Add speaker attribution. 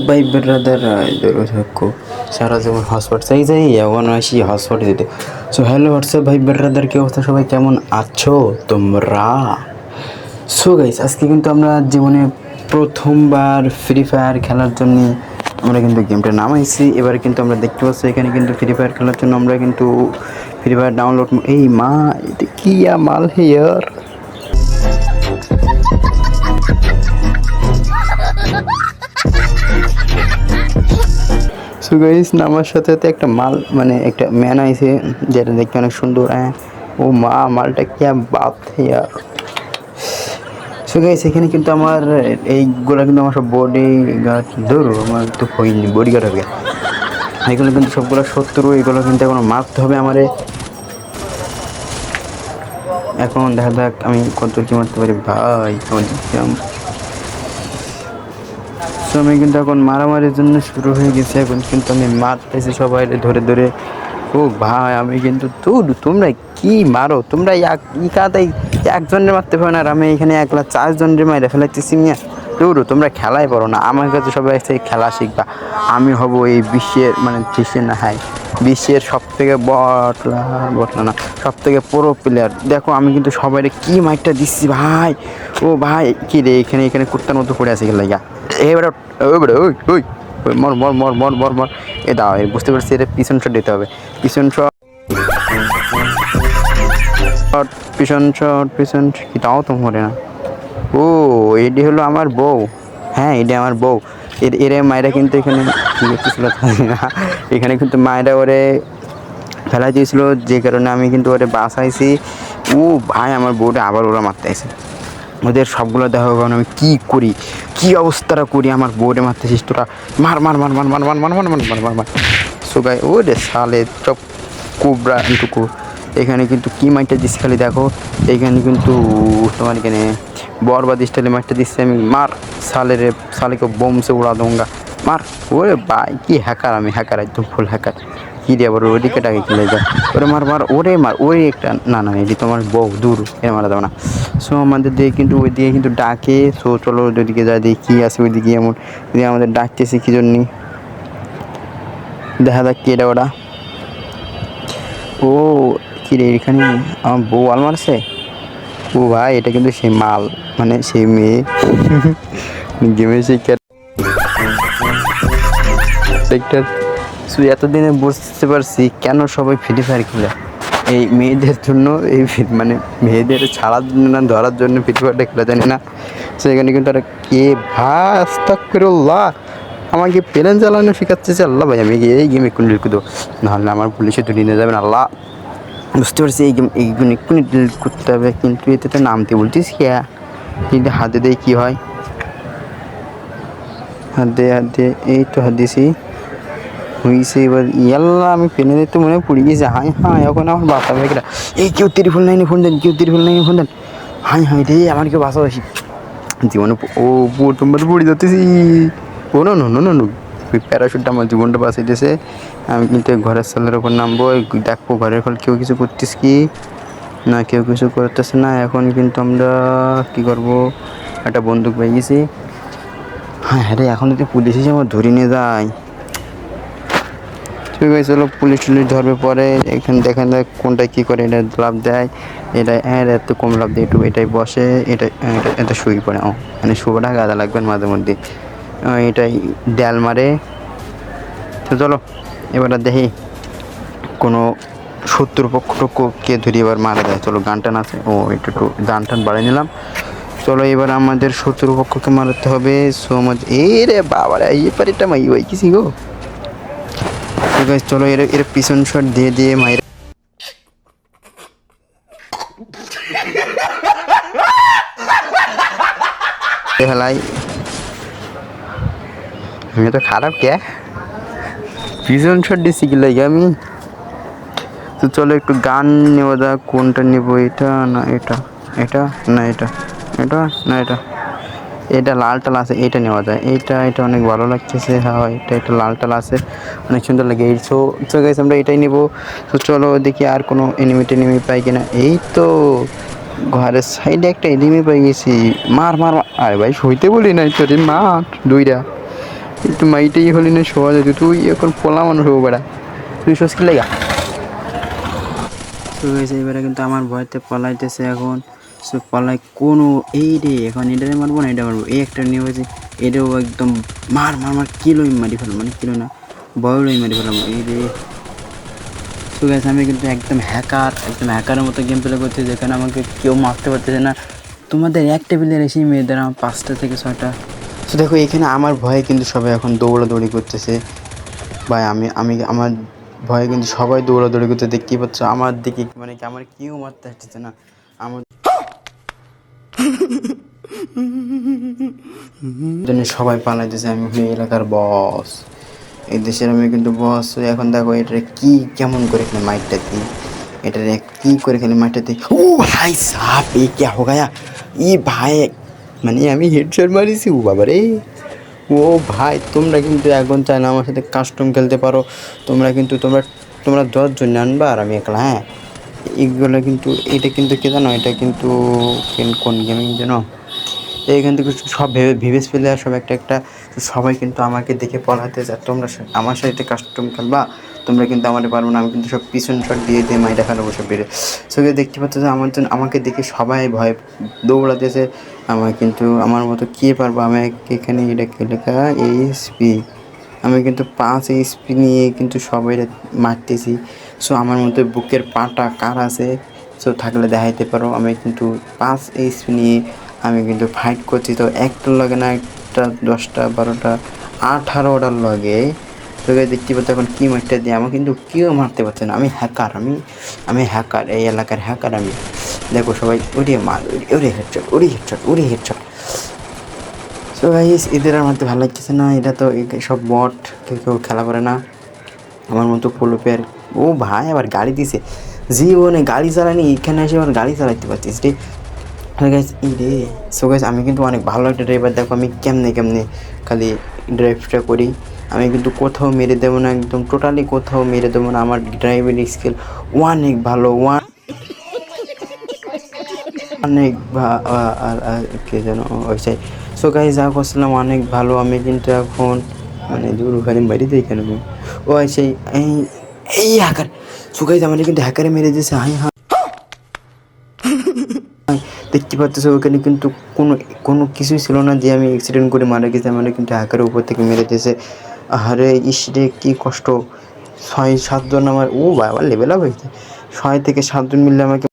Speaker 1: ভাই ব্রাদার দেখো সারা জীবন হটস্পট চাই যাই এখন আসি হটস্পট দিতে। সো হ্যালো হোয়াটসঅ্যাপ ভাই ব্রাদার, কি অবস্থা? সবাই কেমন আছো তোমরা? সো গাইস, আজকে কিন্তু আমরা জীবনে প্রথমবার ফ্রি ফায়ার খেলার জন্য আমরা কিন্তু গেমটা নামাইছি। এবার কিন্তু আমরা দেখতে পাচ্ছি এখানে কিন্তু ফ্রি ফায়ার খেলার জন্য আমরা কিন্তু ফ্রি ফায়ার ডাউনলোড। এই মা, এটা কি মাল হেয়ার! সো গাইস, নামার সাথে সাথে একটা মাল মানে একটা ম্যান আইছে যেটা দেখতে অনেক সুন্দর। হ্যাঁ, ও মা, মালটা কি বাত ইয়ার! সো গাইস, এখানে কিন্তু আমার এইগুলো কিন্তু আমার সব বডি গার্ড, ধরো আমার তো হয়নি বডি গার্ড হবে। এগুলো কিন্তু সবগুলো শত্রু, এগুলো কিন্তু এখন মারতে হবে আমারে। এখন দেখা যাক আমি কত কি মারতে পারি ভাই। সো আমি কিন্তু এখন মারামারির জন্য শুরু হয়ে গেছে। এখন কিন্তু আমি মারতেছি সবাই ধরে ধরে। ও ভাই, আমি কিন্তু তোমরা কি মারো? তোমরা কাতাই একজনের মারতে পারো না, আর আমি এখানে একলা 4 জনের মাইরে ফেলাইতেছি মিয়া। তোমরা খেলাই পারো না। আমার কাছে সবাই এসে খেলা শিখবা। আমি হব এই বিশ্বের মানে বিশ্বের না, হাই বিশ্বের সব থেকে বটলা না, সব থেকে প্রো প্লেয়ার। দেখো আমি কিন্তু সবাই কি মাইকটা দিচ্ছি ভাই। ও ভাই, কি রে, এখানে কুত্তার মতো পড়ে আছে গেলে। এবারে ওই ওই মর মর মর মর মর মর এ দাও, বুঝতে পারছি এটা পিছন শট দিতে হবে। পিছন শট পিছন কি তাও তো মরে না। ও, এটি হলো আমার বউ। হ্যাঁ, এটা আমার বউ। এর মায়েরা কিন্তু এখানে কি করতেছিল না, এখানে কিন্তু মায়েরা ওরে ফেলাই দিয়েছিল, যে কারণে আমি কিন্তু ওরে বাঁচাইছি। ও ভাই, আমার বউটা আবার ওরা মারতে আসে। ওদের সবগুলো দেখো কারণ আমি কী করি, কী অবস্থাটা করি। আমার বউরে মারতেছিস তোরা, মার মার মার মার মার মার মার মার মার মার মার মার। সো গাই, ও রে সালে চপ কুবরা টুকু। এখানে কিন্তু কী মাইটটা দিচ্ছি খালি দেখো। এইখানে কিন্তু তোমার এখানে বরবাদ স্টাইলে মাইটটা দিচ্ছি আমি। মার সালে রে, সালেকে বোমসে উড়া দোঙ্গা, মার। ওরে ভাই, কি হ্যাকার! আমি হ্যাকার, একদম ফুল হ্যাকার। কী রে আবার ওদিকে টাকে খেলে যায়। ওরে মার মার, ওরে মার, ওই একটা না না, এটি তোমার বউ, দূর এ মারা যাবে না। সো আমাদের দিয়ে কিন্তু ওই দিকে কিন্তু ডাকে। সো চলো ওইদিকে যা, দেখি কী আছে ওইদিকে। এমন আমাদের ডাকতেছে কী জন্যে, দেখা যাক কি এটা ওরা। ও কী রে, এখানে আমার বউ আল মারছে। ও ভাই, এটা কিন্তু সেই মাল, মানে সেই মেয়ে গেমের সেই ক্যারেক্টার। সো এতদিনে বুঝতে পারছি কেন সবাই ফ্রি ফায়ার খেলে। এই মেয়েদের জন্য, এই মানে মেয়েদের ছাড়ার জন্য না ধরার জন্য ফ্রি ফায়ারটা খেলা জানি না। সেখানে কিন্তু আর কে ভাই, আস্তাগফিরুল্লাহ, আমাকে প্লেন চালানো শেখাচ্ছে আল্লাহ। ভাই আমি এই গেম এক্ষুনি ঢুকে দেবো, নাহলে আমার পুলিশে ধরে নিয়ে যাবেন আল্লাহ। বুঝতে পারছি এই গেম এইগুলো এক্ষুনি ডিলিট করতে হবে, কিন্তু এতে তো নামতে বলছিস কে? কিন্তু হাতে দিয়ে কী হয়? হাত দিয়ে এই তো হাত দিয়েছি হয়েছে। এবার ইয়াল্লা, আমি পেনে দিতে মনে পড়ে গেছে। হাই হাই, এখন আমার বাসা ভাইরা, এই কেউ ত্রিফুল লাইনে ফোন দেন, কেউ ত্রিফুল লাইনে ফোন দেন। হাই হাই রে, আমার কেউ বাসা বাসি জীবনে। ও প্রথমবার পড়ে যাচ্তেছি। Oh no no no no no, ওই প্যারাশুটটা আমার জীবনটা বাঁচাইতেছে। আমি কিন্তু ঘরের সালের ওপর নামবো, দেখবো ঘরের ফল কেউ কিছু করতিস কি না, কেউ কিছু করতেছে না। এখন কিন্তু আমরা কী করবো, একটা বন্দুক পেয়ে গেছি। হ্যাঁ রে, এখন যদি পুলিশ এসে আমার ধরে নিয়ে যায়। ঠিক আছে, চলো পুলিশ টুলিশ ধরবে পরে। এখানে দেখেন কোনটা কী করে। এটা লাভ দেয়, এটা হ্যাঁ এত কম লাভ দেয়, একটু এটাই বসে, এটা এটা শুই পড়ে। ও মানে শুভটা গাদা লাগবেন মাঝে মধ্যে, এটাই ড্যাল মারে। তো চলো এবার দেখি কোনো শত্রুপক্ষকে ধরি এবার মারা যায়। চলো গান টান আছে, ও একটু গান টান বাড়িয়ে নিলাম। চলো এবার আমাদের শত্রুপক্ষকে মারতে হবে। সো আমাদের এই রে বাবারা, এই পারিটা মাই ওই কিসি গো। ঠিক আছে, চলো এর পিছন শট দিয়ে দিয়ে মাইরে ফেলাই। আমি তো খারাপ কে, পিছন শট দিচ্ছি কি লাগে আমি। তো চলো একটু গান নেওয়া যাক। কোনটা নেব, এটা না এটা, এটা না এটা, এটা না এটা, এটা লাল টাল আছে, এটা নেওয়া যায়। এটা অনেক ভালো লাগতেছে। হ্যাঁ, এটা লাল টাল আছে, অনেক সুন্দর লাগে। এই সো গাইস, আমরা এটাই নেব। তো চলো দেখি আর কোনো এনিমি পাই কিনা। এই তো ঘরের সাইডে একটা এনিমি পাই গেছি। মার মার, আরে ভাই সইতে বলি নাই তো রে, মার দুইটা। একটু মাইটাই হলি না শোয়া যেত, তুই এখন পোলা মানুষ হবো বেড়া, তুই সস কি লাগা। তো গেছে এবারে কিন্তু আমার ভয়তে পলাইতেছে এখন। সো পলাই কোনো এই রে এখন এটারে মারবো না এটা মারবো, এই একটা নিয়ে হয়েছে এটাও একদম মার মার মার কিলোই মারি ফেলাম, মানে কিলো না বড়ই মারি ফেলাম এই রে। তো গেছে আমি কিন্তু একদম হ্যাকারের মতো গেম প্লে করছি, যেখানে আমাকে কেউ মারতে পারতেছে না। তোমাদের এক টেবিলের এসে মেয়েদের আমার 5টা থেকে 6টা। তো দেখো এখানে আমার ভয়ে কিন্তু সবাই এখন দৌড়াদৌড়ি করতেছে ভাই, আমি আমার ভয়ে কিন্তু সবাই দৌড়াদৌড়ি করতে দেখতেই পাচ্ছ আমার দিকে, মানে কি আমার কেউ মারতে আসতেছে না আমার জন্য, সবাই পালাইতেছে। আমি হই এলাকার বস, এই দেশের আমি কিন্তু বস। এখন দেখো এটা কি কেমন করে খেলে মাইকটা দিই, এটা কি করে খেলে মাইকটা দিই। ও ভাই সাপ এ কে হো গায়া, ই ভাই মানে আমি হেডশট মারিছি, ও বাবা রে। ও ভাই তোমরা কিন্তু এখন চাইলে আমার সাথে কাস্টম খেলতে পারো, তোমরা কিন্তু তোমরা 10 জন আনবা আর আমি একলা। হ্যাঁ এইগুলো কিন্তু, এটা কিন্তু কে জানো, এটা কিন্তু কোন গেমিং যেন, এইখান থেকে সব ভিভেস প্লেয়ার সব একটা সবাই কিন্তু আমাকে দেখে পলাতে যায়। তোমরা আমার সাথে কাস্টম খেলবা, তোমরা কিন্তু আমাদের পারবো না, আমি কিন্তু সব পিছন শট দিয়ে মাইটা ফেলাবো সব বেড়ে। সবাই দেখতে পাচ্ছ যে আমার জন্য আমাকে দেখে সবাই ভয় দৌড়াতেছে। আমার কিন্তু আমার মতো কে পারবো, আমি এখানে এটা লেখা এইচপি, আমি কিন্তু 5 এইচপি নিয়ে কিন্তু সবাই মারতেছি। সো আমার মতো বুকের পাটা কার আছে, সো থাকলে দেখাইতে পারো। আমি কিন্তু 5 এইচপি নিয়ে আমি কিন্তু ফাইট করছি, তো একটা লাগে না, একটা 10টা 12টা 18টার লাগে। তোকে দেখতে পাচ্ছ এখন কী মারটা দিয়ে আমাকে কিন্তু কেউ মারতে পারছে না। আমি হ্যাকার, আমি হ্যাকার, এই এলাকার হ্যাকার আমি। দেখো সবাই ওরে মার, ওরে হেডশট, ওরে হেডশট, ওরে হেডশট। সো গাইস এদের আর মারতে ভালো লাগতেছে না, এটা তো সব বট, কেউ খেলা করে না আমার মতো পোলো প্লেয়ার। ও ভাই আবার গাড়ি দিছে, জীবনে গাড়ি চালানি, এখানে এসে আবার গাড়ি চালাইতে পারছিস রে। গাইস এই রে। সো গাইস আমি কিন্তু অনেক ভালো একটা ড্রাইভার, দেখো আমি কেমনে খালি ড্রাইভটা করি। আমি কিন্তু কোথাও মেরে দেবো না, একদম টোটালি কোথাও মেরে দেবো না। আমার ড্রাইভিং স্কিল অনেক ভালো, অনেক কে যেন ওইটাই। সো গাইস যা করছিলাম অনেক ভালো, আমি কিন্তু এখন মানে দূর ওখানে বাড়ি দিই কেন ও সেই এই এই হ্যাকার। সো গাইস আমাদের কিন্তু হ্যাকারে মেরে দিয়েছে। হাই হাই দেখতে পাচ্ছ ওখানে কিন্তু কোনো কিছুই ছিল না যে আমি অ্যাক্সিডেন্ট করে মারা গেছি, আমার কিন্তু হ্যাকারের উপর থেকে মেরে দিয়েছে। আরে ইসরে কি কষ্ট, 6-7 জন আমার, ও বাবা লেভেল আপ হয়েছে, 6 থেকে 7 জন মিললে আমাকে